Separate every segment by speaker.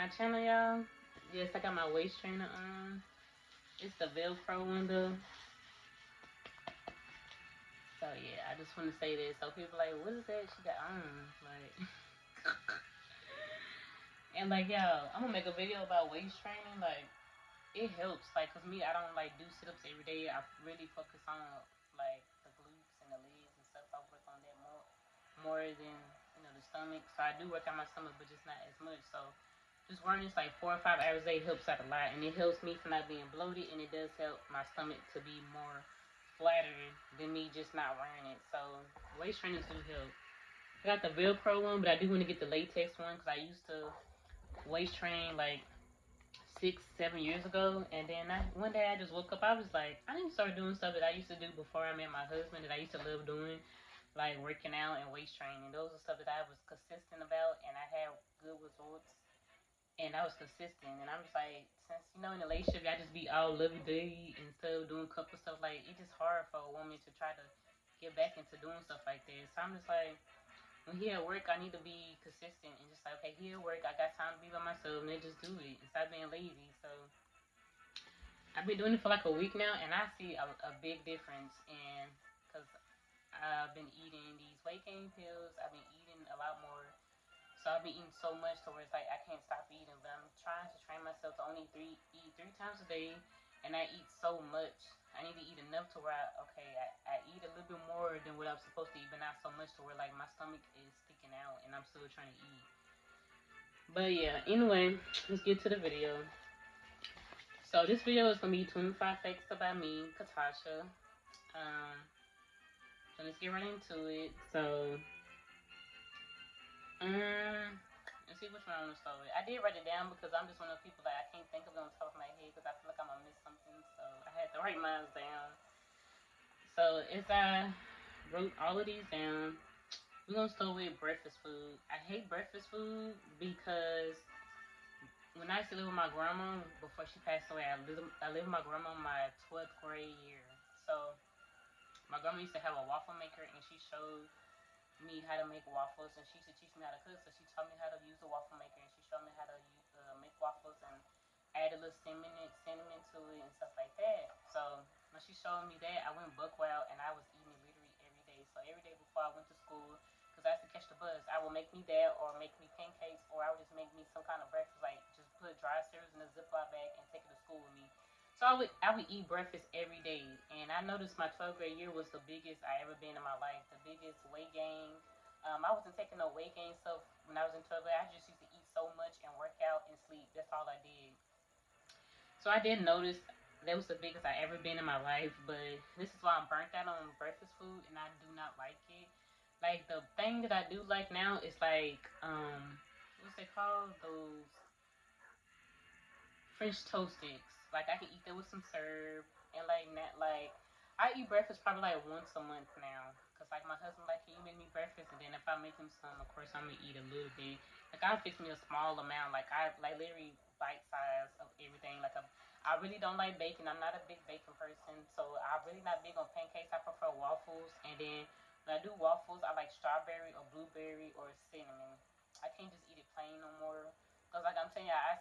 Speaker 1: my channel, y'all. Yes, I got my waist trainer on. It's the Velcro one though. So yeah, I just want to say this. So people like, what is that she got on? Like, and like, yo, I'm gonna make a video about waist training. Like, it helps. Like, cause me, I don't like do sit-ups every day. I really focus on like the glutes and the legs and stuff. I work on that more than the stomach. So I do work on my stomach, but just not as much. So just running this like 4 or 5 hours a day helps out a lot, and it helps me from not being bloated, and it does help my stomach to be more flatter than me just not wearing it. So waist trainers do help. I got the Velcro one, but I do want to get the latex one because I used to waist train like 6, 7 years ago, and then one day I just woke up. I was like, I need to start doing stuff that I used to do before I met my husband that I used to love doing, like working out and waist training. Those are stuff that I was consistent about, and I had good results. And I was consistent, and I'm just like, since in a relationship, I just be all lovey-dovey instead of doing couple stuff. Like, it's just hard for a woman to try to get back into doing stuff like this. So I'm just like, when he at work, I need to be consistent and just like, okay, he at work, I got time to be by myself, and then just do it and stop being lazy. So I've been doing it for like a week now, and I see a big difference. And because I've been eating these weight gain pills, I've been eating a lot more. So I've been eating so much to where it's like I can't stop eating. But I'm trying to train myself to only eat 3 times a day, and I eat so much. I need to eat enough to where I eat a little bit more than what I'm supposed to eat, but not so much to where like my stomach is sticking out and I'm still trying to eat. But yeah, anyway, let's get to the video. So this video is gonna be 25 facts about me, Katasha. So let's get right into it. So let's see which one I want to start with. I did write it down because I'm just one of those people that I can't think of it on top of my head because I feel like I'm gonna miss something. So I had to write mine down. So as I wrote all of these down, we're gonna start with breakfast food. I hate breakfast food because when I used to live with my grandma before she passed away, I lived with my grandma my 12th grade year. So my grandma used to have a waffle maker, and she showed me how to make waffles, and she used to teach me how to cook. So she taught me how to use the waffle maker, and she showed me how to make waffles and add a little cinnamon to it and stuff like that. So when she showed me that, I went buck wild, and I was eating it literally every day. So every day before I went to school, because I used to catch the bus, I would make me that, or make me pancakes, or I would just make me some kind of breakfast, like just put dry cereals in a Ziploc bag and take it to school with me. So I would eat breakfast every day, and I noticed my 12th grade year was the biggest I ever been in my life, the biggest weight gain. I wasn't taking no weight gain stuff when I was in 12th grade. I just used to eat so much and work out and sleep. That's all I did. So I did notice that was the biggest I ever been in my life, but this is why I'm burnt out on breakfast food, and I do not like it. Like the thing that I do like now is like what's they called, those French toast sticks. Like I can eat that with some syrup and like that. Like I eat breakfast probably like once a month now. Cause like my husband like, can you make me breakfast? And then if I make him some, of course I'm gonna eat a little bit. Like I'll fix me a small amount. Like I like literally bite size of everything. I really don't like bacon. I'm not a big bacon person, so I'm really not big on pancakes. I prefer waffles. And then when I do waffles, I like strawberry or blueberry or cinnamon. I can't just eat it plain no more. Cause like I'm telling you, I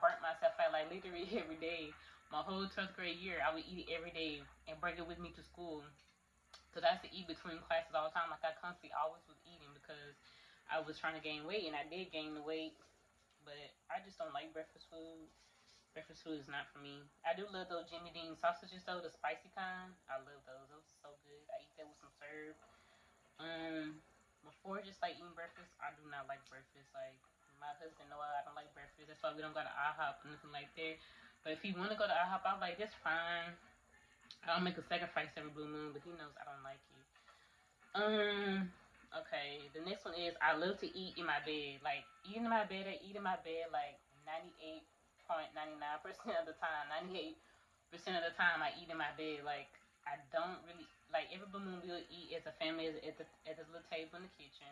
Speaker 1: burnt myself out like literally every day. My whole 12th grade year, I would eat it every day and bring it with me to school. Cause I used to eat between classes all the time. Like I constantly always was eating because I was trying to gain weight, and I did gain the weight. But I just don't like breakfast food. Breakfast food is not for me. I do love those Jimmy Dean sausages though, the spicy kind. I love those. Those are so good. I eat that with some syrup. Um, Before just like eating breakfast, I do not like breakfast. Like my husband know I don't like breakfast. That's why we don't go to IHOP or nothing like that. But if he want to go to IHOP, I'm like, that's fine. I'll make a sacrifice every blue moon, but he knows I don't like it. Okay. The next one is I love to eat in my bed. Like eating in my bed, I eat in my bed like 98.99% of the time. 98% of the time, I eat in my bed. Like I don't really like every blue moon we'll eat as a family at this little table in the kitchen.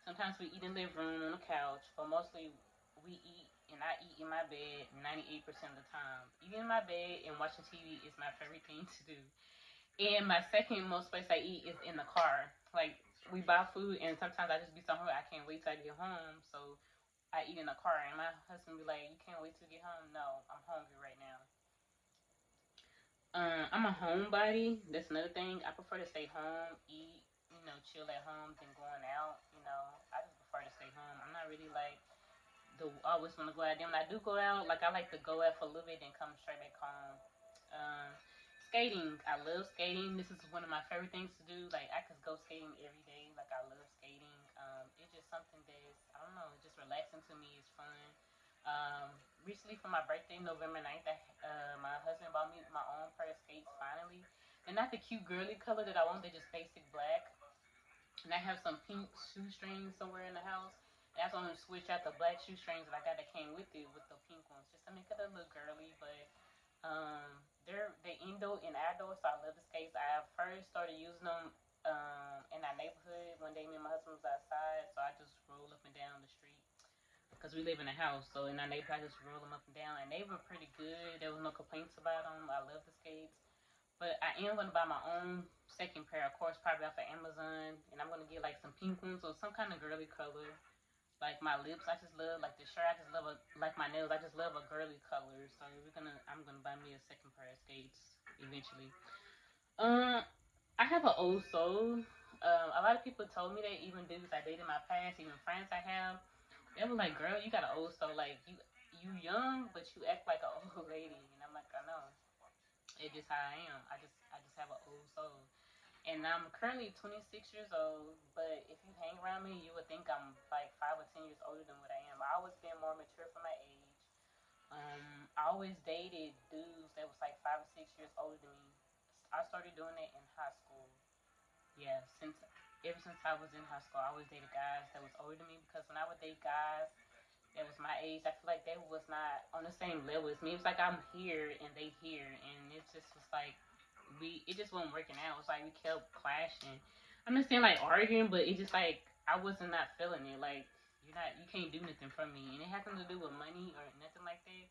Speaker 1: Sometimes we eat in the living room on the couch, but mostly we eat and I eat in my bed 98% of the time. Eating in my bed and watching TV is my favorite thing to do. And my second most place I eat is in the car. Like we buy food, and sometimes I just be so hungry I can't wait till I get home. So I eat in a car, and my husband be like, "You can't wait to get home." No, I'm hungry right now. I'm a homebody. That's another thing. I prefer to stay home, eat, chill at home than going out. I just prefer to stay home. I'm not really like the always want to go out. Then when I do go out, like I like to go out for a little bit and come straight back home. Um, Skating, I love skating. This is one of my favorite things to do. Like I could go skating every day. Like I love skating. It's just something that's I don't know. It's just relaxing to me. It's fun. Um, Recently for my birthday, November 9th, my husband bought me my own pair of skates. Finally, they're not the cute girly color that I want. They're just basic black, and I have some pink shoestrings somewhere in the house. That's why I'm gonna switch out the black shoestrings that I got that came with it with the pink ones, just to make it a little girly. But they indoor and outdoor, so I love the skates. I first started using them in our neighborhood. One day, me and my husband was outside, so I just roll up and down the street because we live in a house. So in our neighborhood, I just roll them up and down, and they were pretty good. There was no complaints about them. I love the skates. But I am gonna buy my own second pair, of course, probably off of Amazon, and I'm gonna get like some pink ones or some kind of girly color. Like my lips, I just love like the shirt. I just love like my nails. I just love a girly color. So I'm gonna buy me a second pair of skates eventually. Um, I have an old soul. A lot of people told me that, even dudes I dated in my past, even friends I have, they were like, "Girl, you got an old soul. Like you young, but you act like an old lady." And I'm like, "I know. It's just how I am. I just have an old soul." And I'm currently 26 years old, but if you hang around me, you would think I'm like 5 or 10 years older than what I am. I always been more mature for my age. I always dated dudes that was like 5 or 6 years older than me. I started doing that in high school. Yeah, ever since I was in high school, I always dated guys that was older than me because when I would date guys that was my age, I feel like they was not on the same level as me. It was like I'm here and they here, and it just was like it just wasn't working out. It was like we kept clashing. I'm not saying like arguing, but it just like I wasn't not feeling it. Like you can't do nothing for me, and it had nothing to do with money or nothing like that.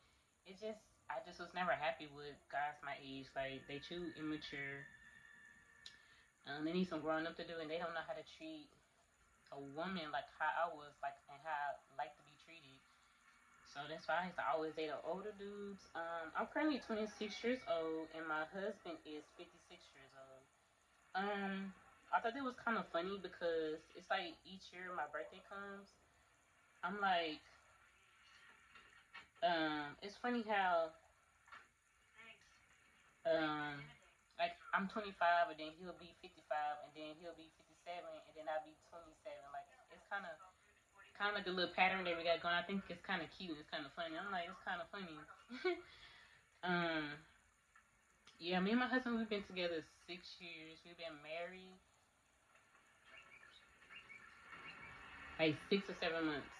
Speaker 1: It just I just was never happy with guys my age. Like they too immature. They need some growing up to do, and they don't know how to treat a woman like how I was like and how I like to be treated. So that's why I used to always date the older dudes. I'm currently 26 years old, and my husband is 56 years old. I thought it was kind of funny because it's like each year my birthday comes, I'm like, it's funny how, um, like I'm 25, and then he'll be 55, and then he'll be 57, and then I'll be 27. Like it's kind of like a little pattern that we got going. I think it's kind of cute. It's kind of funny. I'm like, it's kind of funny. um, yeah, me and my husband, we've been together 6 years. We've been married like 6 or 7 months.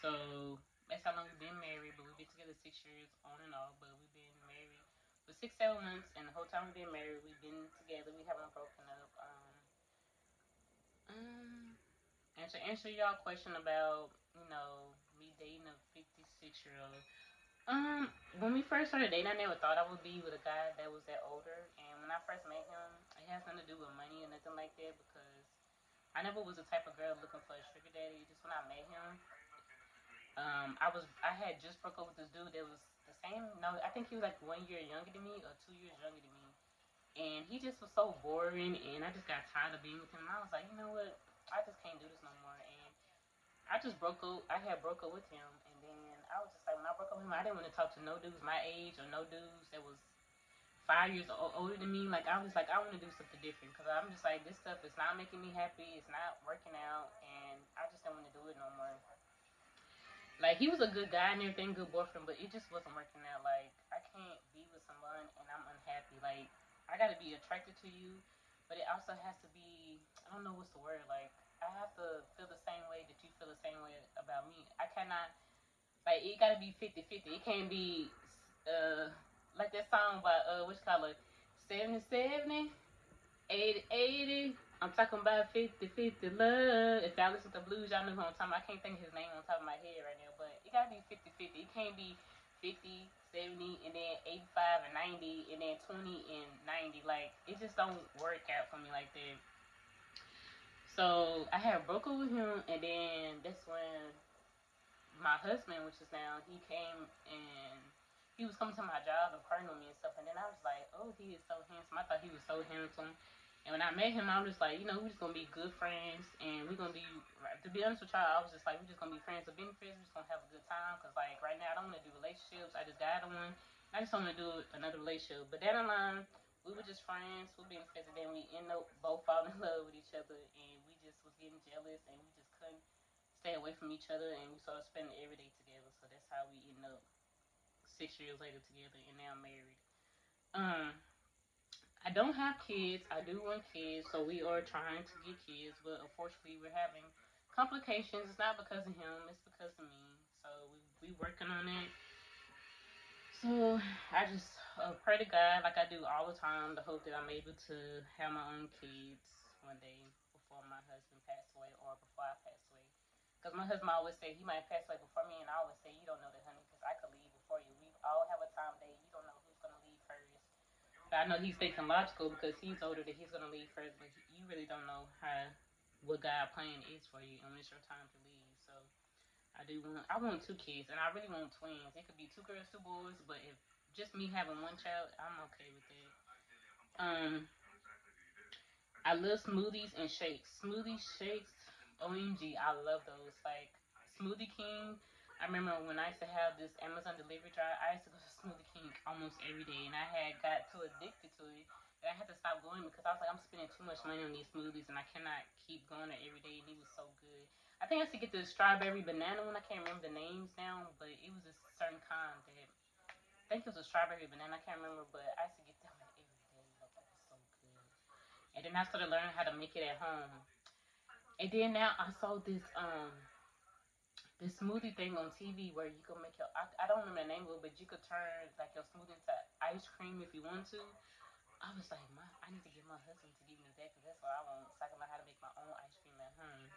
Speaker 1: So that's how long we've been married. But we've been together 6 years on and off. But we've been married for 6, 7 months, and the whole time we've been married, we've been together. We haven't broken up. Um, and to answer y'all question about me dating a 56 year old. When we first started dating, I never thought I would be with a guy that was that older. And when I first met him, it has nothing to do with money or nothing like that because I never was the type of girl looking for a sugar daddy. Just when I met him, I had just broke up with this dude that was the same. No, I think he was like 1 year younger than me or 2 years younger than me, and he just was so boring. And I just got tired of being with him. And I was like, you know what? I just can't do this no more. And I just broke up. I had broke up with him, and then I was just like, when I broke up with him, I didn't want to talk to no dudes my age or no dudes that was 5 years older than me. Like I was like, I want to do something different because I'm just like this stuff is not making me happy. It's not working out, and I just don't want to do it no more. Like he was a good guy and everything, good boyfriend, but it just wasn't working out. Like I can't be with someone and I'm unhappy. Like I gotta be attracted to you, but it also has to be. I don't know what's the word. Like I have to feel the same way that you feel the same way about me. I cannot. Like it gotta be 50-50. It can't be like that song by which color 70-70. 80-80. I'm talking about 50-50 love. If y'all listen to blues, y'all know who I'm talking about. I can't think of his name on top of my head right now, but it gotta be 50-50. It can't be 50, 70, and then 85 and 90, and then 20 and 90. Like, it just don't work out for me like that. So, I had broke up with him, and then that's when my husband, which is now, he came and he was coming to my job and flirting with me and stuff. And then I was like, oh, he is so handsome. I thought he was so handsome. And when I met him, I was just like, you know, we're just gonna be good friends, and we're gonna be. To be honest with y'all, I was just like, we're just gonna be friends of benefits. We're just gonna have a good time, cause like right now, I don't want to do relationships. I just got one. I just want to do another relationship. But down the line, we were just friends. We benefits, and then we ended up both falling in love with each other, and we just was getting jealous, and we just couldn't stay away from each other, and we started spending every day together. So that's how we ended up 6 years later together, and now married. Um, I don't have kids. I do want kids, so we are trying to get kids, but unfortunately, we're having complications. It's not because of him; it's because of me. So we working on it. So I just pray to God, like I do all the time, to hope that I'm able to have my own kids one day before my husband passed away or before I pass away. Because my husband always say he might pass away before me, and I always say you don't know that, honey, because I could leave before you. We all have a time date. You don't know who's gonna leave first. But I know he's thinking logical because he's older that he's gonna leave first, but you really don't know how what God plan is for you and when it's your time to leave. So I want 2 kids, and I really want twins. It could be 2 girls, 2 boys, but if just me having one child, I'm okay with that. I love smoothies and shakes. Smoothies, shakes, OMG, I love those. Like Smoothie King. I remember when I used to have this Amazon delivery drive, I used to go to Smoothie King almost every day, and I had got too addicted to it that I had to stop going because I was like, I'm spending too much money on these smoothies, and I cannot keep going there every day. And it was so good. I think I used to get the strawberry banana one. I can't remember the names now, but it was a certain kind that I think it was a strawberry banana. I can't remember, but I used to get that one every day. Like it was so good. And then I started learning how to make it at home. And then now I saw this smoothie thing on TV where you can make I don't remember the name of it, but you could turn like your smoothie into ice cream if you want to. I was like, I need to get my husband to give me that because that's what I want, so I can learn how to make my own ice cream at home.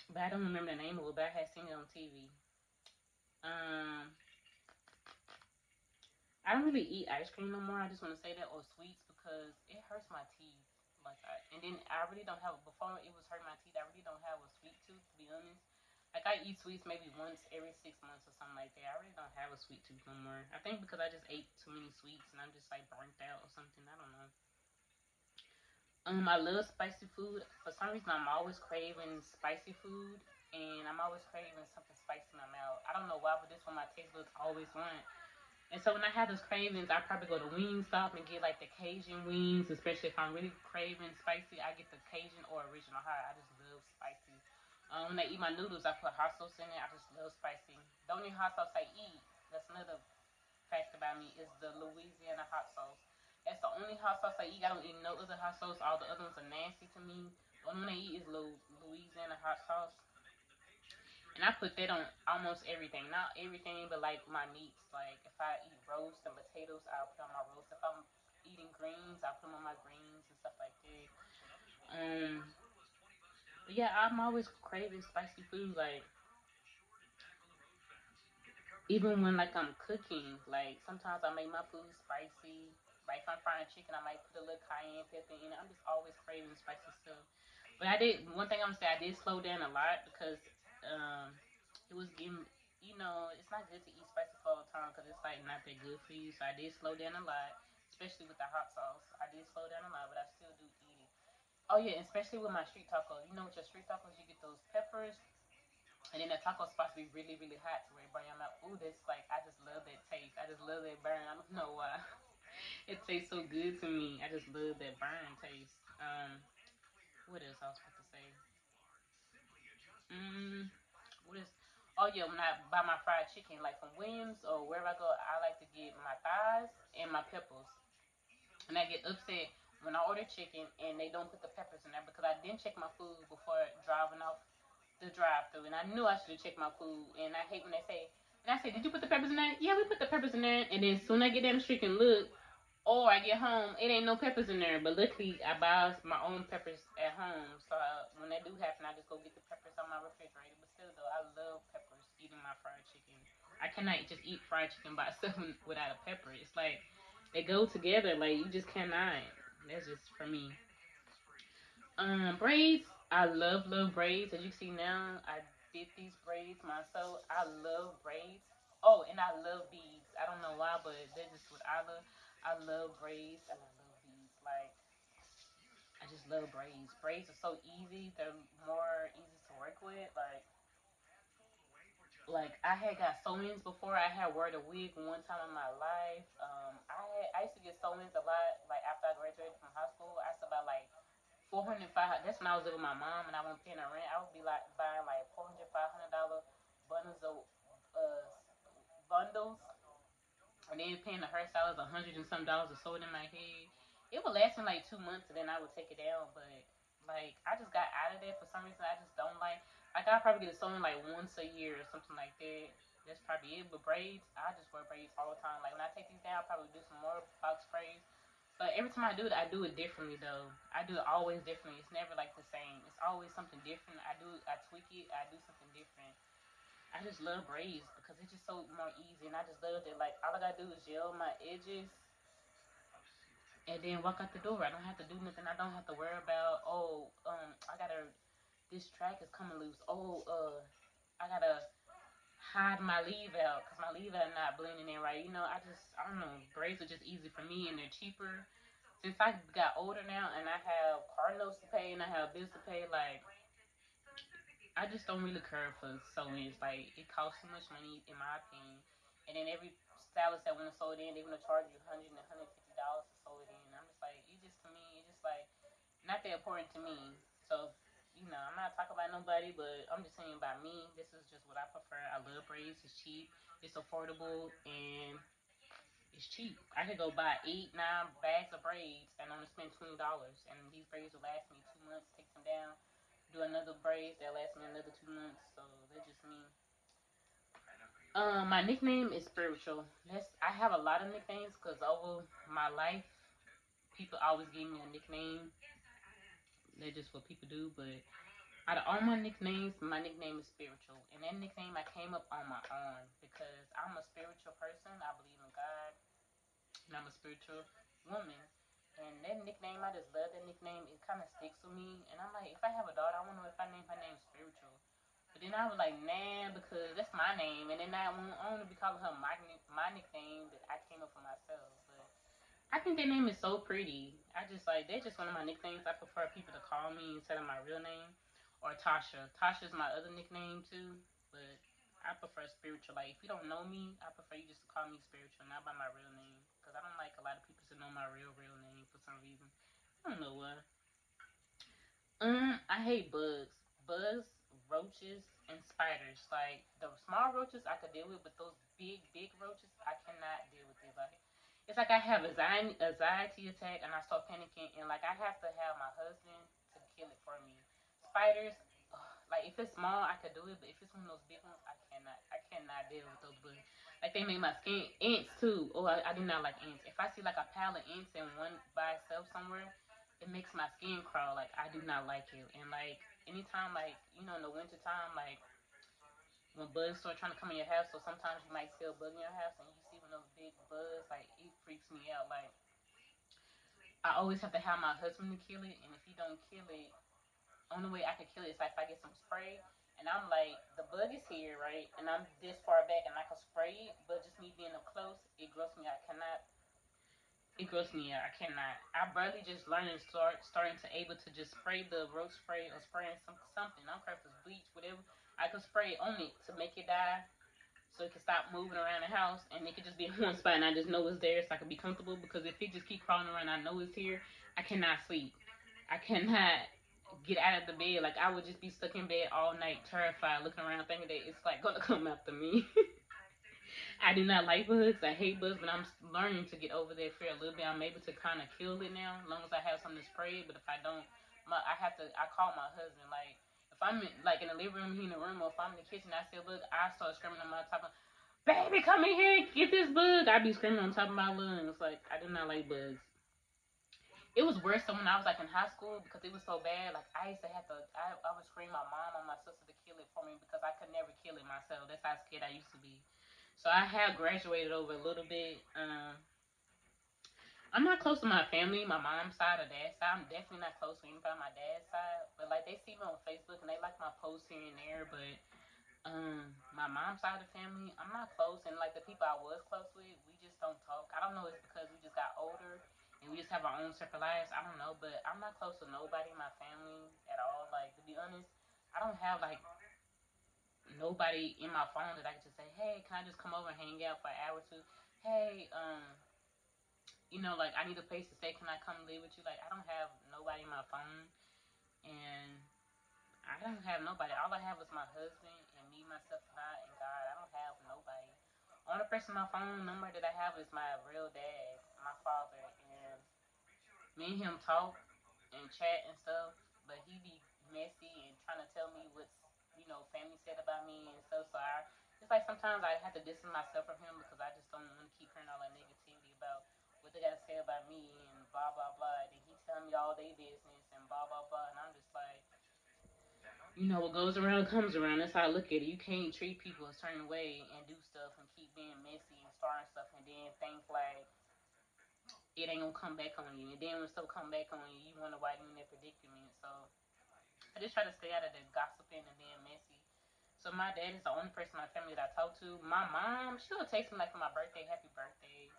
Speaker 1: But I don't remember the name of it, but I had seen it on TV. Um, I don't really eat ice cream no more. I just want to say that, or sweets, because it hurts my teeth. And then I really don't have. Before it was hurting my teeth, I really don't have a sweet tooth, to be honest. Like I eat sweets maybe once every 6 months or something like that. I really don't have a sweet tooth no more. I think because I just ate too many sweets and I'm just like burnt out or something. I don't know. I love spicy food. For some reason, I'm always craving spicy food, and I'm always craving something spicy in my mouth. I don't know why, but this one my taste buds always want. And so when I have those cravings, I probably go to Wingstop and get like the Cajun wings, especially if I'm really craving spicy. I get the Cajun or original hot. I just love spicy. When I eat my noodles, I put hot sauce in it. I just love spicy. The only hot sauce I eat, that's another fact about me, is the Louisiana hot sauce. That's the only hot sauce I eat. I don't eat no other hot sauce. All the other ones are nasty to me. The only one I eat is Louisiana hot sauce. And I put that on almost everything. Not everything, but like my meats. Like if I eat roast and potatoes, I'll put on my roast. If I'm eating greens, I'll put them on my greens and stuff like that. Um, but yeah, I'm always craving spicy food. Like even when like I'm cooking, like sometimes I make my food spicy. Like if I'm frying chicken, I might put a little cayenne pepper in it. I'm just always craving spicy stuff. But I did one thing I'm gonna say I did slow down a lot because um it was getting it's not good to eat spicy for all the time because it's like not that good for you. So I did slow down a lot, especially with the hot sauce. I did slow down a lot, but I still do eat it. Oh yeah, especially with my street tacos. You know, with your street tacos, you get those peppers, and then the taco supposed to be really, really hot to where it burn your mouth. Ooh, that's like I just love that taste. I just love that burn. I don't know why. It tastes so good to me. I just love that burn taste. What else I was supposed to say? Mm, what is? Oh yeah, when I buy my fried chicken, like from Williams or wherever I go, I like to get my thighs and my peppers. And I get upset when I order chicken and they don't put the peppers in there because I didn't check my food before driving off the drive-through, and I knew I should have checked my food. And I hate when they say, and I say, "Did you put the peppers in there?" Yeah, we put the peppers in there. And then soon I get down the street and look, or I get home, it ain't no peppers in there. But luckily, I buy my own peppers at home. So when that do happen, I just go get the peppers on my refrigerator. But still, though, I love peppers eating my fried chicken. I cannot just eat fried chicken by itself without a pepper. It's like they go together. Like you just cannot. That's just for me. Braids. I love braids. As you see now, I did these braids myself. I love braids. Oh, and I love beads. I don't know why, but that's just what I love. I love braids and I love beads. Like I just love braids. Braids are so easy. They're more easy to work with. Like I had got sew-ins before. I had wore a wig one time in my life. I used to get sew-ins a lot. Like after I graduated from high school, I used to buy like 400, 500. That's when I was living with my mom and I wasn't paying her rent. I would be like buying like 400, $500 bundles of uh bundles, and then paying the hairstylist $100 and some to sew it in my head. It would last me like 2 months, and then I would take it down. But like I just got out of that for some reason. I just don't like. Like I probably get it sewn like once a year or something like that. That's probably it. But braids, I just wear braids all the time. Like when I take these down, I probably do some more box braids. But every time I do it differently though. I do it always differently. It's never like the same. It's always something different. I tweak it. I do something different. I just love braids because it's just so more easy, and I just love that. Like all I gotta do is gel my edges, and then walk out the door. I don't have to do nothing. I don't have to worry about I gotta this track is coming loose. I gotta hide my leave out because my leave out not blending in right. I don't know. Braids are just easy for me and they're cheaper. Since I got older now and I have car notes to pay and I have bills to pay, like I just don't really care for sew-ins. Like it costs too much money in my opinion. And then every stylist that want to sew it in, they're gonna charge you $100 and $150 to sew it in. I'm just like, it just to me, it's just like not that important to me. So I'm not talking about nobody, but I'm just saying about me. This is just what I prefer. I love braids. It's cheap. It's affordable, and it's cheap. I could go buy 8, 9 bags of braids and only spend $20. And these braids will last me 2 months. Take them down, do another braids that last me another 2 months. So that's just me. My nickname is spiritual. I have a lot of nicknames because over my life, people always give me a nickname. That's just what people do. But out of all my nicknames, my nickname is spiritual, and that nickname I came up on my own because I'm a spiritual person. I believe in God, and I'm a spiritual woman. And that nickname, I just love that nickname. It kind of sticks with me. And I'm like, if I have a daughter, I wonder if I name her name spiritual. But then I was like, nah, because that's my name. And then I want to be calling her my nickname that I came up for myself. But I think that name is so pretty. I just like, that's just one of my nicknames. I prefer people to call me instead of my real name. Or Tasha. Tasha's my other nickname too. But I prefer spiritual. Like, if you don't know me, I prefer you just to call me spiritual, not by my real name. Because I don't like a lot of people to know my real name for some reason. I don't know why. I hate bugs. Bugs, roaches, and spiders. Like the small roaches I could deal with, but those big roaches I cannot deal with it. Like it's like I have anxiety attack and I start panicking and like I have to have my husband to kill it for me. Spiders, like if it's small I could do it, but if it's one of those big ones I cannot. I cannot deal with those bugs. Like they make my skin ants too. Oh, I do not like ants. If I see like a pile of ants and one by itself somewhere, it makes my skin crawl. Like I do not like it. And like anytime, like in the winter time, like when bugs start trying to come in your house, so sometimes you might see a bug in your house and you see one of those big bugs. Like it freaks me out. Like I always have to have my husband to kill it, and if he don't kill it, only way I can kill it is like if I get some spray. And I'm like, the bug is here, right? And I'm this far back, and I can spray it, but just me being up close, it grosses me. I cannot It grossed me out. I cannot. I barely just learning starting to able to just spray the roach spray or spraying something. I don't care if it's bleach, whatever. I could spray on it to make it die, so it can stop moving around the house, and it could just be in one spot, and I just know it's there, so I can be comfortable. Because if it just keep crawling around, I know it's here. I cannot sleep. I cannot get out of the bed. Like I would just be stuck in bed all night, terrified, looking around, thinking that it's like gonna come after me. I do not like bugs. I hate bugs, but I'm learning to get over that fear a little bit. I'm able to kind of kill it now, as long as I have something to spray. But if I don't, I have to. I call my husband. Like if I'm like in the living room, he in the room, or if I'm in the kitchen, I see a bug, I start screaming on my top of, "Baby, come in here, get this bug!" I be screaming on top of my lungs. Like I do not like bugs. It was worse than when I was like in high school because it was so bad. Like I used to have to. I would scream my mom or my sister to kill it for me because I could never kill it myself. That's how scared I used to be. So I have graduated over a little bit. I'm not close to my family, my mom's side or dad's side. I'm definitely not close to anybody on my dad's side. But like they see me on Facebook and they like my posts here and there. But My mom's side of the family, I'm not close, and like the people I was close with, we just don't talk. I don't know if it's because we just got older and we just have our own separate lives. I don't know, but I'm not close to nobody in my family at all. Like to be honest, I don't have like nobody in my phone that I can just say, hey, can I just come over and hang out for an hour or two? Hey, like I need a place to stay. Can I come live with you? Like I don't have nobody in my phone, and I don't have nobody. All I have is my husband and me, myself, and I, and God. I don't have nobody. Only person on my phone number that I have is my real dad, my father, and me and him talk and chat and stuff. But he be messy and trying to tell me what's family said about me and stuff. So it's like sometimes I have to distance myself from him because I just don't want to keep hearing all that negativity about what they gotta say about me and blah blah blah. And he telling me all their business and blah blah blah, and I'm just like, what goes around comes around. That's how I look at it. You can't treat people a certain way and do stuff and keep being messy and starting stuff and then think like it ain't gonna come back on you. And then when stuff come back on you, you wonder why you in that predicament. So I just try to stay out of the gossiping and being messy. So my dad is the only person in my family that I talk to. My mom, she'll text me like for my birthday, happy birthday.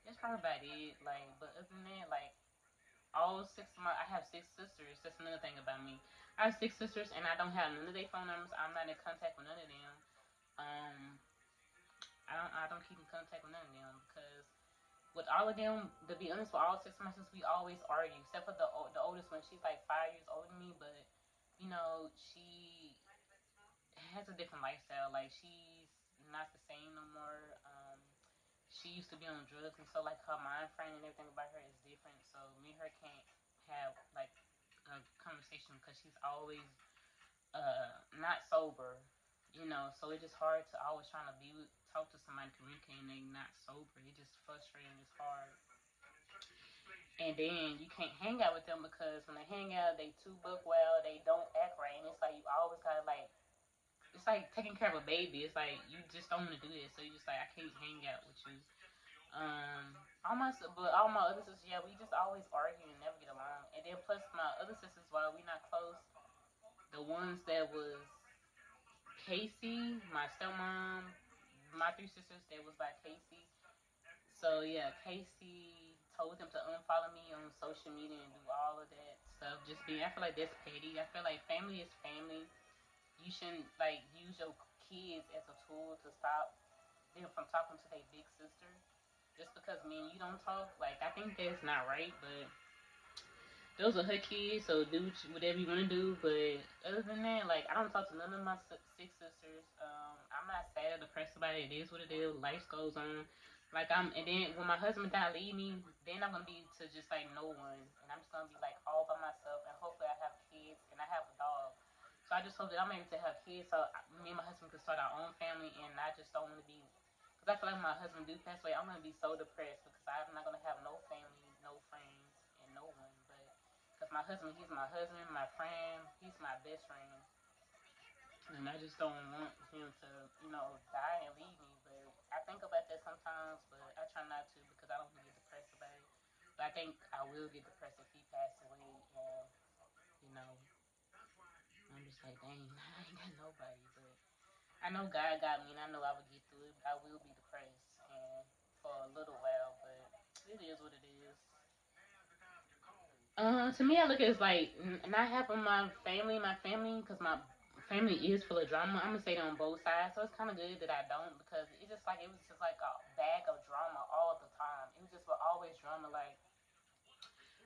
Speaker 1: That's probably about it. Like, but other than that, like all six of I have six sisters. That's another thing about me. I have six sisters, and I don't have none of their phone numbers. I'm not in contact with none of them. Um, I don't keep in contact with none of them because with all of them, to be honest, with all six of my sisters, we always argue. Except for the oldest one, she's like 5 years older than me, but she has a different lifestyle. Like she's not the same no more. She used to be on drugs, and so like her mind frame and everything about her is different. So me and her can't have like a conversation because she's always not sober. So it's just hard to always trying to talk to somebody, communicate, and they not sober. It's just frustrating. It's hard. And then you can't hang out with them because when they hang out, they too book well. They don't act right, and it's like you always gotta like. It's like taking care of a baby. It's like you just don't want to do this, so you just like I can't hang out with you. But all my other sisters, yeah, we just always argue and never get along. And then plus my other sisters, while we not close, the ones that was Casey, my stepmom, my three sisters, that was by Casey. So yeah, Casey told them to unfollow me on social media and do all of that stuff. I feel like that's petty. I feel like family is family. You shouldn't like use your kids as a tool to stop them from talking to their big sister. Just because me and you don't talk, like I think that's not right. But those are her kids, so do whatever you want to do. But other than that, like I don't talk to none of my six sisters. I'm not sad or depressed about it. It is what it is. Life goes on. And then when my husband died, leave me. Then I'm gonna be to just like no one, and I'm just gonna be like all by myself. And hopefully I have kids, and I have a dog. So I just hope that I'm able to have kids, so me and my husband can start our own family. And I just don't want to be, because I feel like my husband do pass away. I'm gonna be so depressed because I'm not gonna have no family, no friends, and no one. But because my husband, he's my husband, my friend, he's my best friend. And I just don't want him to, die and leave me. But I think about that sometimes, but I try not to because I don't want to get depressed about it. But I think I will get depressed if he passes away. And, you know, I'm just like, dang, I ain't got nobody. But I know God got me and I know I will get through it. But I will be depressed and for a little while. But it is what it is. To me, I look at it as like not having my family, because my family is full of drama. I'm gonna say that on both sides, so it's kind of good that I don't because it was just like a bag of drama all the time. It was just always drama, like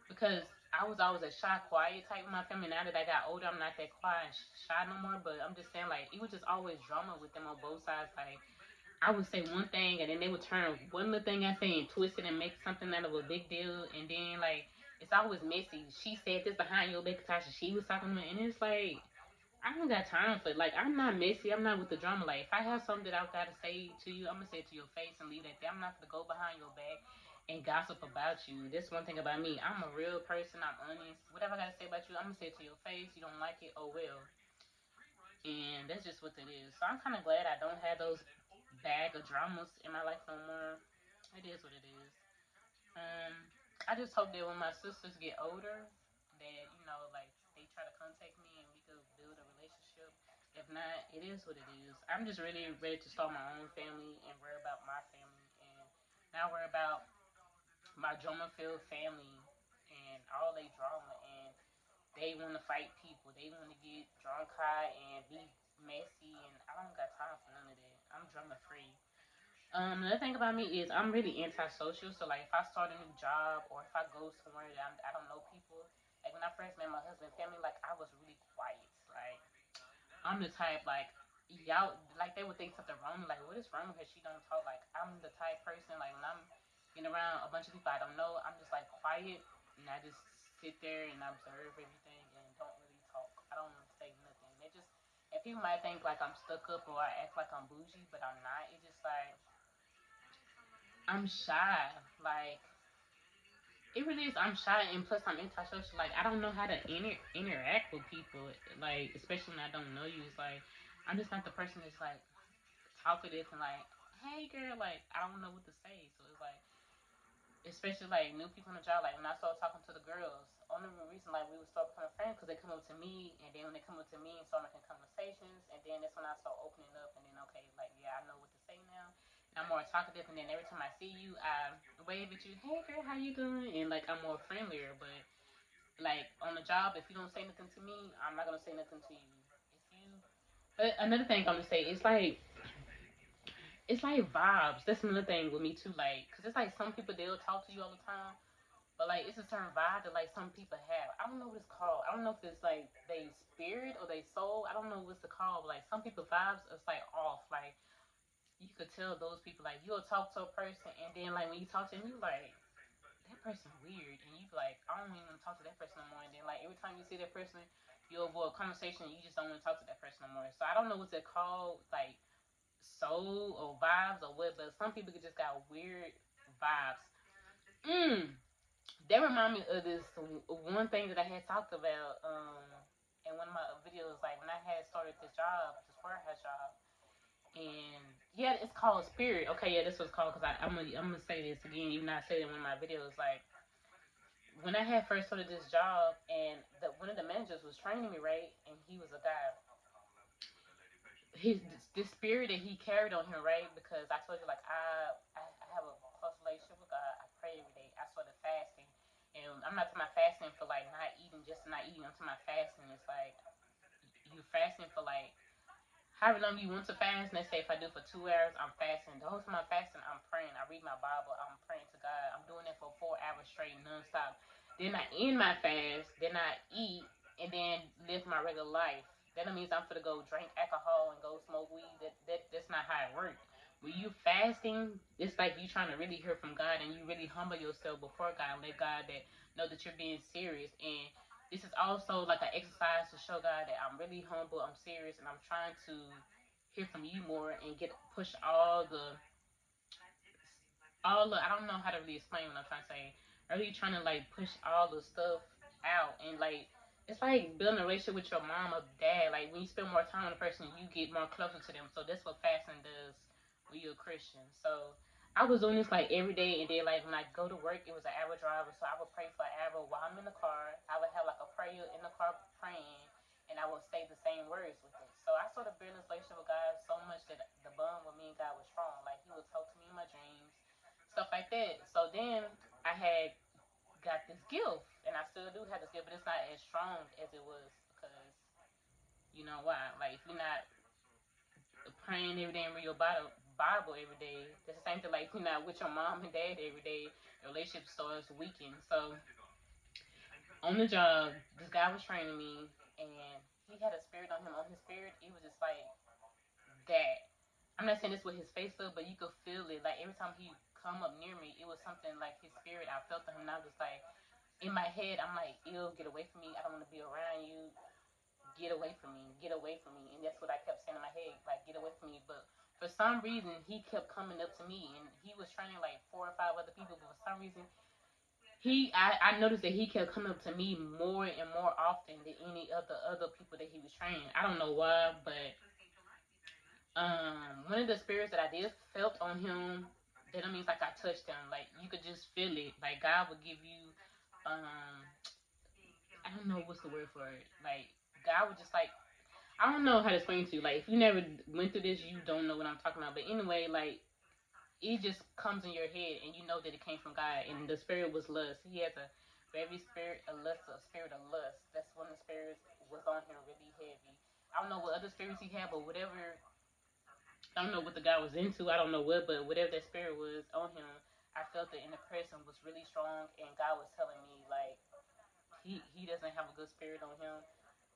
Speaker 1: because I was always a shy, quiet type with my family. Now that I got older, I'm not that quiet, and shy no more. But I'm just saying, like it was just always drama with them on both sides. Like I would say one thing and then they would turn one little thing I say and twist it and make something out of a big deal. And then like it's always messy. She said this behind your back, Katasha. She was talking to me, and it's like I don't got time for it. Like I'm not messy. I'm not with the drama. Like if I have something that I've got to say to you, I'm gonna say it to your face and leave it there. I'm not gonna go behind your back and gossip about you. That's one thing about me. I'm a real person. I'm honest. Whatever I gotta say about you, I'm gonna say it to your face. You don't like it, oh well. And that's just what it is. So I'm kind of glad I don't have those bag of dramas in my life no more. It is what it is. Um, I just hope that when my sisters get older, that like they try to contact me and we could build a relationship. If if not, it is what it is. I'm just really ready to start my own family and worry about my family and not worry about my drama filled family and all they drama and they want to fight people. They want to get drunk high and be messy and I don't got time for none of that. I'm drama free. Another thing about me is I'm really antisocial. So like if I start a new job or if I go somewhere that I don't know people, like when I first met my husband family, like I was really quiet. Like I'm the type like y'all like they would think something wrong. Like what is wrong with her? She don't talk. Like I'm the type person like when I'm getting around a bunch of people I don't know, I'm just like quiet and I just sit there and observe everything and don't really talk. I don't say nothing. They just and people might think like I'm stuck up or I act like I'm bougie, but I'm not. It's just like I'm shy. Like it really is. I'm shy and plus I'm antisocial. Like I don't know how to interact with people. Like especially when I don't know you. It's like I'm just not the person that's like talkative and like, hey girl, like I don't know what to say. So it's like, especially like new people in the job. Like when I started talking to the girls, only reason like we would start becoming friends because they come up to me, and then when they come up to me and start making conversations, and then that's when I start opening up, and then okay, like yeah, I know what to say now. And I'm more talkative, and then every time I see you, I wave at you, hey girl, how you doing? And like I'm more friendlier, but like on the job, if you don't say nothing to me, I'm not gonna say nothing to you. If you, but another thing I'm gonna say, it's like vibes. That's another thing with me too. Like, cause it's like some people they'll talk to you all the time, but like it's a certain vibe that like some people have. I don't know what it's called. I don't know if it's like they spirit or they soul. I don't know what's the call. But like some people vibes, it's like off. Like you could tell those people like you'll talk to a person and then like when you talk to them, you like that person weird, and you be like I don't even want to talk to that person no more. And then like every time you see that person, you avoid a conversation. You just don't want to talk to that person no more. So I don't know what's it called. Like soul or vibes or what, but some people just got weird vibes. Mm, that remind me of this one thing that I had talked about in one of my videos, like when I had started this warehouse job, and yeah, it's called Spirit. Okay, yeah, this was called because I'm gonna say this again, even though I said it in one of my videos, like when I had first started this job, and one of the managers was training me, right, and he was a guy, his this spirit that he carried on him, right? Because I told you, like I have a close relationship with God. I pray every day. I started fasting, and I'm not talking about fasting for like not eating, just not eating. I'm talking about fasting. It's like you fasting for like however long you want to fast. Let's say if I do for 2 hours, I'm fasting. The whole time I'm fasting, I'm praying. I read my Bible. I'm praying to God. I'm doing it for 4 hours straight, nonstop. Then I end my fast. Then I eat, and then live my regular life. That means I'm gonna go drink alcohol and go smoke weed. That's not how it works. When you fasting, it's like you trying to really hear from God, and you really humble yourself before God and let God that know that you're being serious. And this is also like an exercise to show God that I'm really humble, I'm serious, and I'm trying to hear from you more and get push all the I don't know how to really explain what I'm trying to say. I'm really trying to like push all the stuff out and like it's like building a relationship with your mom or dad. Like when you spend more time with a person, you get more closer to them. So that's what fasting does when you're a Christian. So I was doing this like every day, and then like when I go to work, it was an hour drive, so I would pray for an hour while I'm in the car. I would have like a prayer in the car praying, and I would say the same words with it. So I sort of built this relationship with God so much that the bond with me and God was strong. Like He would talk to me in my dreams, stuff like that. So then I had got this gift, and I still do have this gift, but it's not as strong as it was because you know why? Like if you're not praying every day and read your Bible every day, that's the same thing. Like if you're not with your mom and dad every day, your relationship starts weakening. So on the job, this guy was training me, and he had a spirit on him. On his spirit, it was just like that. I'm not saying this with his face up, but you could feel it. Like every time he come up near me, it was something like his spirit. I felt on him, and I was just like, in my head, I'm like, ew, get away from me. I don't want to be around you. Get away from me. Get away from me. And that's what I kept saying in my head, like, get away from me. But for some reason, he kept coming up to me, and he was training like 4 or 5 other people. But for some reason, I noticed that he kept coming up to me more and more often than any of the other people that he was training. I don't know why, but one of the spirits that I did felt on him, that means like I touched him. Like you could just feel it. Like God would give you I don't know what's the word for it. Like God would just like I don't know how to explain to you. Like, if you never went through this, you don't know what I'm talking about. But anyway, like, it just comes in your head, and you know that it came from God. And the spirit was lust. He has a very spirit, a spirit of lust. That's when the spirits was on him really heavy. I don't know what other spirits he had, but whatever. I don't know what the guy was into. I don't know what, but whatever that spirit was on him, I felt it in the person was really strong, and God was telling me like he doesn't have a good spirit on him,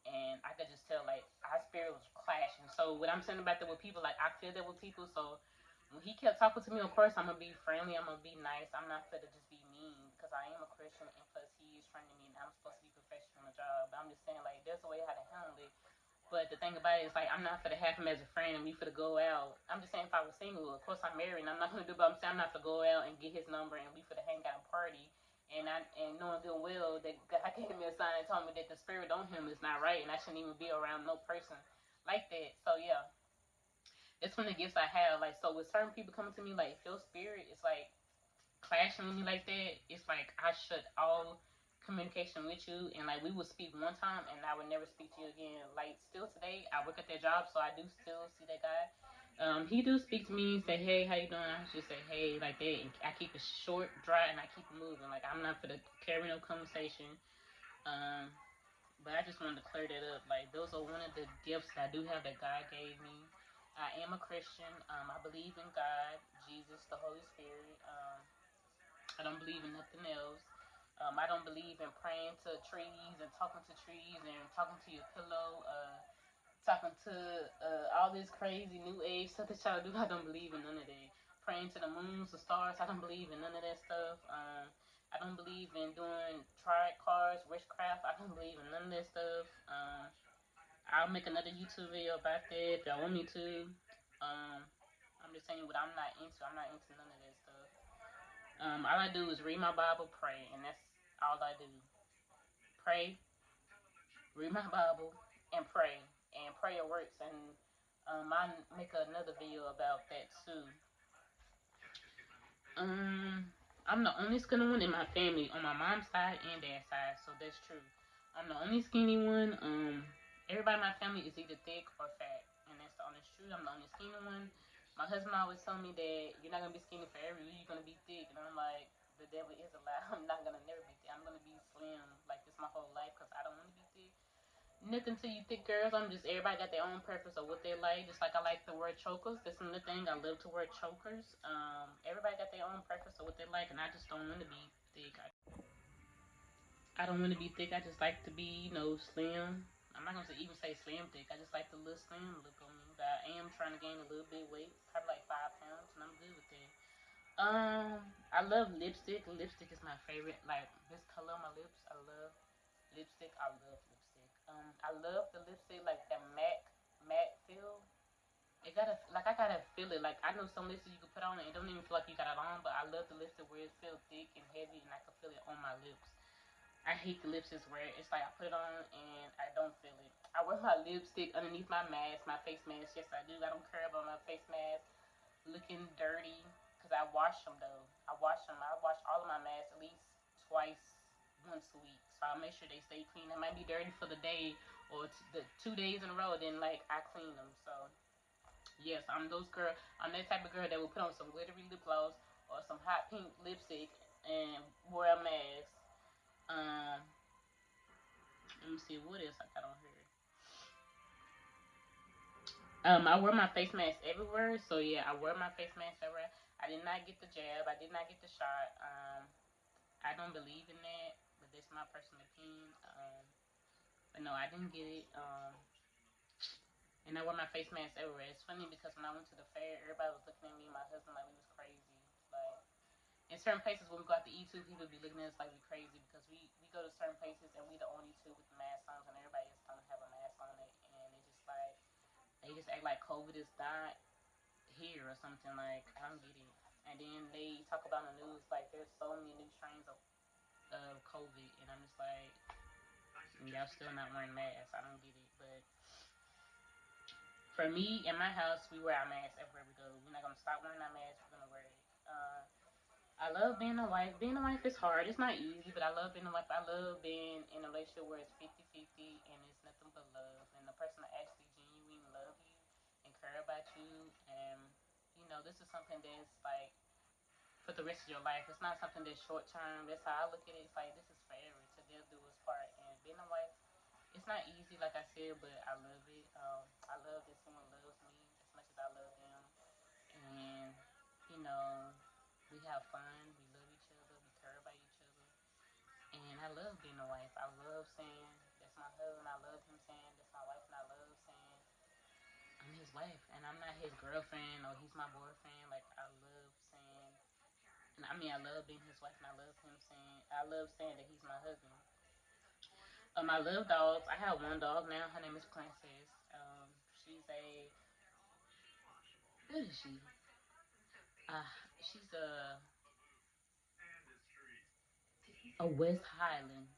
Speaker 1: and I could just tell like our spirit was clashing. So what I'm saying about that with people, like I feel that with people. So when he kept talking to me, of course I'm gonna be friendly, I'm gonna be nice. I'm not gonna just be mean because I am a Christian, and plus he is training me, and I'm supposed to be professional in the job. But I'm just saying like there's a way how to handle it. But the thing about it is, like, I'm not for to have him as a friend and we for to go out. I'm just saying, if I was single, of course I'm married, and I'm not gonna do. But I'm saying I'm not for to go out and get his number and we for to hang out and party. And knowing good well that God gave me a sign and told me that the spirit on him is not right, and I shouldn't even be around no person like that. So yeah, that's one of the gifts I have. Like, so with certain people coming to me, like, if your spirit is like clashing with me like that, it's like I shut all communication with you, and like we would speak one time and I would never speak to you again. Like, still today I work at that job, so I do still see that guy. He do speak to me and say, hey, how you doing? I just say, hey, like that, and I keep it short, dry, and I keep it moving. Like, I'm not for the carry no conversation. um but I just wanted to clear that up. Like, those are one of the gifts that I do have that God gave me. I am a Christian. I believe in God, Jesus, the Holy Spirit. I don't believe in nothing else. I don't believe in praying to trees and talking to trees and talking to your pillow, talking to all this crazy new age stuff that y'all do. I don't believe in none of that. Praying to the moons, the stars. I don't believe in none of that stuff. I don't believe in doing triad cards, witchcraft. I don't believe in none of that stuff. I'll make another YouTube video about that if y'all want me to. I'm just saying what I'm not into. I'm not into none of that stuff. All I do is read my Bible, pray, and that's all I do. Pray, read my Bible, and pray. And prayer works. And I make another video about that too. Um, I'm the only skinny one in my family on my mom's side and dad's side, so that's true. I'm the only skinny one. Everybody in my family is either thick or fat, and that's the honest truth. I'm the only skinny one. My husband always told me that you're not gonna be skinny forever. You're gonna be thick, and I'm like, the devil is a lie. I'm not gonna never be thick. I'm gonna be slim like this my whole life because I don't want to be thick. Nothing to you thick girls. I'm just, everybody got their own preference of what they like. Just like I like to wear chokers. That's another thing. I love to wear chokers. Everybody got their own preference of what they like, and I just don't want to be thick. I don't want to be thick. I just like to be, slim. I'm not gonna even say slim thick. I just like the little slim look on me. But I am trying to gain a little bit of weight, probably like 5 pounds, and I'm good with that. I love lipstick. Lipstick is my favorite. Like this color on my lips, I love lipstick. I love lipstick. I love the lipstick like that matte feel. It gotta like I gotta feel it. Like I know some lipstick you can put on and it don't even feel like you got it on, but I love the lipstick where it feels thick and heavy and I can feel it on my lips. I hate the lipsticks where it's like I put it on and I don't feel it. I wear my lipstick underneath my mask, my face mask. Yes, I do. I don't care about my face mask looking dirty because I wash them though. I wash them. I wash all of my masks at least twice, once a week. So I make sure they stay clean. They might be dirty for the day or the 2 days in a row. Then like I clean them. So yes, I'm those girl. I'm that type of girl that will put on some glittery lip gloss or some hot pink lipstick and wear a mask. Um, Let me see what else I got on here. I wear my face mask everywhere, so yeah, I wear my face mask everywhere. I did not get the jab. I did not get the shot. I don't believe in that, but that's my personal opinion. But no, I didn't get it. And I wear my face mask everywhere. It's funny because when I went to the fair, everybody was looking at me and my husband like we was crazy. Like in certain places when we go out to eat too, people be looking at us like we crazy because we go to certain places and we the only two with the mask on, and everybody else don't have a mask on it, and it's just like they just act like COVID is not here or something. Like I don't get it. And then they talk about in the news like there's so many new strains of COVID, and I'm just like, y'all still not wearing masks. I don't get it. But for me, in my house, we wear our masks everywhere we go. We're not gonna stop wearing our masks. We're gonna wear it. I love being a wife. Being a wife is hard. It's not easy, but I love being a wife. I love being in a relationship where it's 50-50 and it's nothing but love. And the person that actually you, and this is something that's like for the rest of your life. It's not something that's short term. That's how I look at it. It's like this is forever to death do us part. And being a wife, it's not easy, like I said, but I love it. I love that someone loves me as much as I love them, and you know, we have fun. We love each other. We care about each other, and I love being a wife. I love saying that's my husband. I love him saying that's my wife, and I love saying I'm his wife, and I'm not his girlfriend or he's my boyfriend. Like I love saying, and I mean I love being his wife, and I love him saying, I love saying that he's my husband. I love dogs. I have one dog now. Her name is Princess. She's a what is she? She's a West Highland,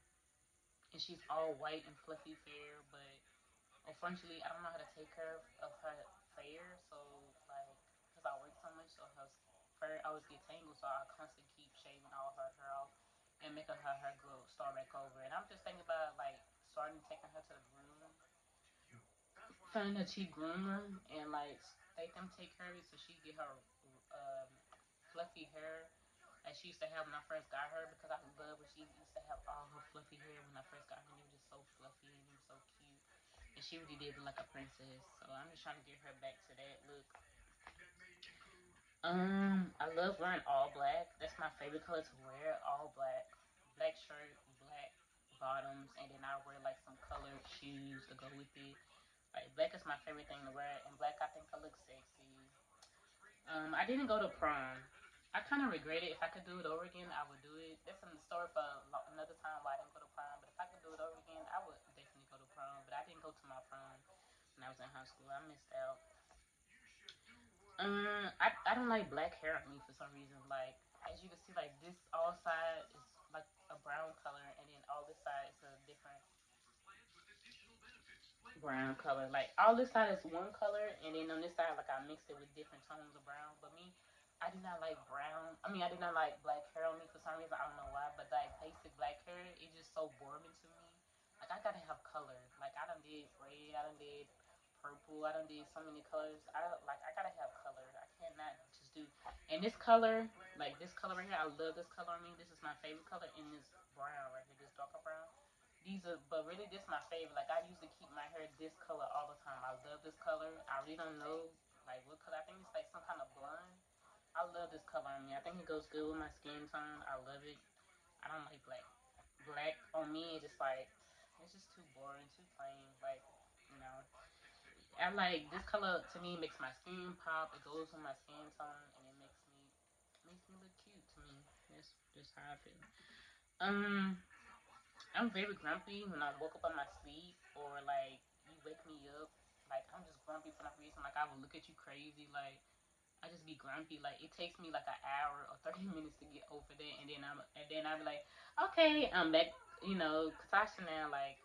Speaker 1: and she's all white and fluffy fair. But unfortunately, I don't know how to take care of her fair. So like, cause I work so much, so her fur always get tangled. So I constantly keep shaving all her hair off and making her hair grow start back over. And I'm just thinking about like starting taking her to the groom, finding a cheap groomer, and like make them take care of it so she get her um, fluffy hair like she used to have when I first got her, because I love when she used to have all her fluffy hair when I first got her, and it was just so fluffy and it was so cute. And she really did look like a princess. So I'm just trying to get her back to that look. I love wearing all black. That's my favorite color to wear. All black, black shirt, black bottoms, and then I wear like some colored shoes to go with it. Like black is my favorite thing to wear, and black I think I look sexy. I didn't go to prom. I kind of regret it. If I could do it over again, I would do it. That's in the story for another time why I didn't go to prom. But if I could do it over again, I would definitely go to prom. But I didn't go to my prom when I was in high school. I missed out. I don't like black hair on me for some reason. Like as you can see, like this all side is like a brown color, and then all this side is a different brown color. Like all this side is one color, and then on this side, like I mixed it with different tones of brown. But me, I do not like brown. I mean, I do not like black hair on me for some reason. I don't know why, but like basic black hair, it's just so boring to me. Like I gotta have color. Like I done did red, I done did purple, I done did so many colors. I gotta have color. I cannot just do. And this color, like this color right here, I love this color on me. This is my favorite color. In this brown right here, this darker brown. These are, but really, this is my favorite. Like I usually keep my hair this color all the time. I love this color. I really don't know like what color. I think it's like some kind of blonde. I love this color on me. I think it goes good with my skin tone. I love it. I don't like black. Black on me is just like it's just too boring, too plain. Like you know, I like this color. To me, makes my skin pop. It goes with my skin tone, and it makes me look cute. To me, that's just how I feel. Um, I'm very grumpy when I woke up on my sleep, or like you wake me up. Like I'm just grumpy for no reason. Like I will look at you crazy. Like I just be grumpy. Like it takes me like an hour or 30 minutes to get over that, and then I be like, okay, I'm back. Katasha now. Like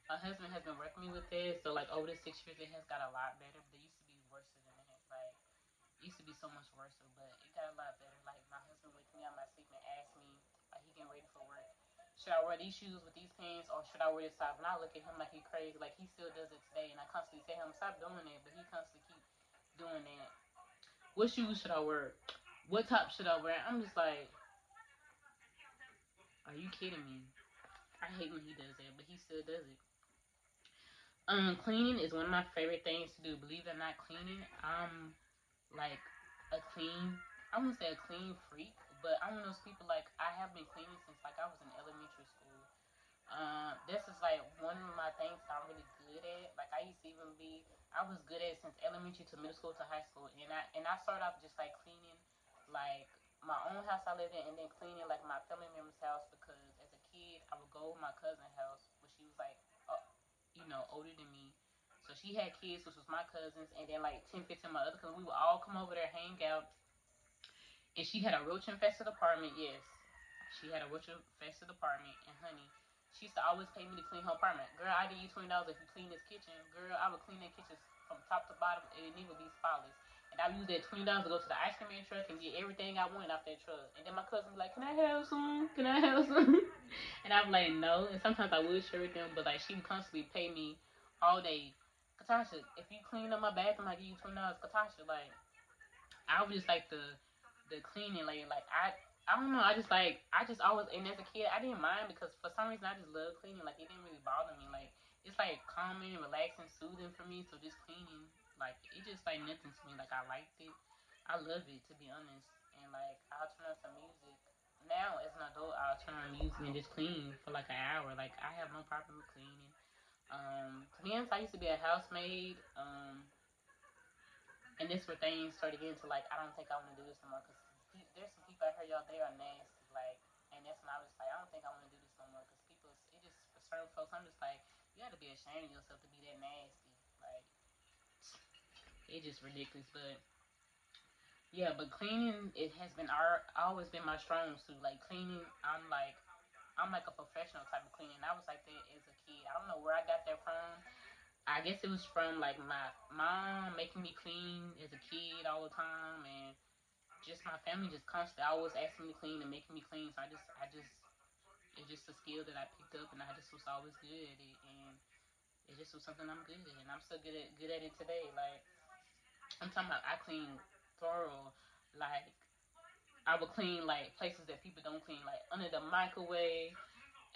Speaker 1: my husband has been working me with this, so like over the 6 years, it has got a lot better. But it used to be worse than that. Like it used to be so much worse, but it got a lot better. Like my husband wakes me out of my sleep and asks me, like he getting ready for work, should I wear these shoes with these pants or should I wear this top? And I look at him like he crazy, like he still does it today. And I constantly tell him stop doing it, but he constantly keep doing that. What shoes should I wear? What top should I wear? I'm just like, are you kidding me? I hate when he does that, but he still does it. Cleaning is one of my favorite things to do. Believe it or not, cleaning. Like a clean, I wouldn't say a clean freak, but I'm one of those people like I have been cleaning since like I was in elementary school. This is like one of my things that I'm really good at. Like I used to even be, I was good at it since elementary to middle school to high school, and I started off just like cleaning, like my own house I lived in, and then cleaning like my family member's house because as a kid I would go to my cousin's house when she was like, older than me. So she had kids, which was my cousins, and then like 10, 15 of my other cousins. We would all come over there, hang out, and she had a roach infested apartment. Yes, she had a roach infested apartment. And honey, she used to always pay me to clean her apartment. Girl, I give you $20 if you clean this kitchen. Girl, I would clean that kitchen from top to bottom, and it would be spotless. And I would use that $20 to go to the ice cream truck and get everything I wanted off that truck. And then my cousin would be like, "Can I have some? Can I have some?" And I'm like, "No." And sometimes I would share with them, but like she would constantly pay me all day Katasha, if you clean up my bathroom, I give you $20. Katasha, like, I was just like the cleaning lady. Like I don't know. I just always, and as a kid I didn't mind because for some reason I just love cleaning. Like it didn't really bother me. Like it's like calming, relaxing, soothing for me. So just cleaning, like it just like nothing to me. Like I liked it. I love it to be honest. And like I'll turn on some music. Now as an adult I'll turn on music and just clean for like an hour. Like I have no problem with cleaning. To be honest, I used to be a housemaid. And this where things started getting to like I don't think I want to do this no more because there's some people out here y'all they are nasty like and that's when I was like I don't think I want to do this no more because people it just for certain folks I'm just like you got to be ashamed of yourself to be that nasty like it's just ridiculous but yeah but cleaning it has been always been my strong suit like cleaning I'm like a professional type of cleaning I was like that as a kid I don't know where I got that from I guess it was from like my mom making me clean as a kid all the time and just my family just constantly always asking me to clean and making me clean. So it's just a skill that I picked up, and I just was always good at it, and it just was something I'm good at, and I'm still good at it today. Like I'm talking about, I clean thorough. Like I would clean like places that people don't clean, like under the microwave,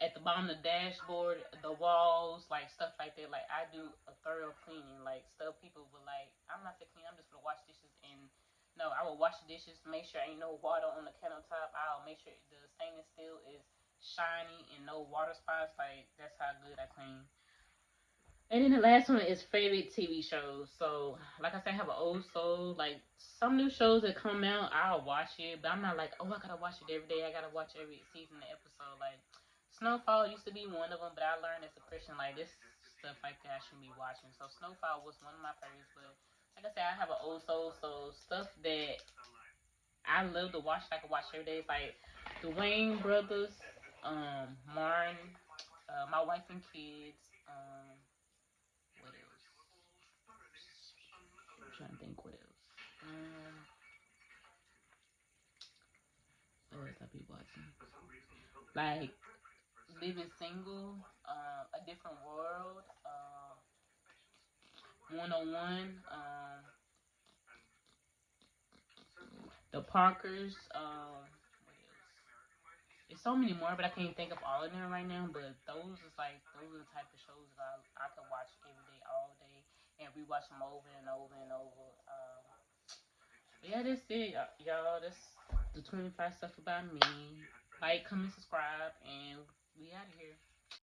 Speaker 1: at the bottom of the dashboard, the walls, like stuff like that. Like I do a thorough cleaning, like stuff people would like. I'm not the clean. I'm just gonna wash dishes and no, I will wash the dishes, make sure ain't no water on the countertop. I'll make sure the stainless steel is shiny and no water spots. Like that's how good I clean. And then the last one is favorite TV shows. So, like I said, I have an old soul. Like some new shows that come out, I'll watch it, but I'm not like, oh, I gotta watch it every day. I gotta watch every season and episode. Like Snowfall used to be one of them, but I learned as a Christian, like this stuff like that I shouldn't be watching. So Snowfall was one of my favorites. But like I said, I have an old soul, so stuff that I love to watch, I can watch every day. It's like the Wayne brothers, Martin, My Wife and Kids. What else? I'm trying to think what else. What else I be watching? Like Living Single, A Different World, 101, The Parkers. What else? There's so many more, but I can't think of all of them right now. But those are the type of shows that I could watch every day, all day, and rewatch them over and over and over. Yeah, that's it, y'all. That's the 25 stuff about me. Like, comment, subscribe, and we out of here.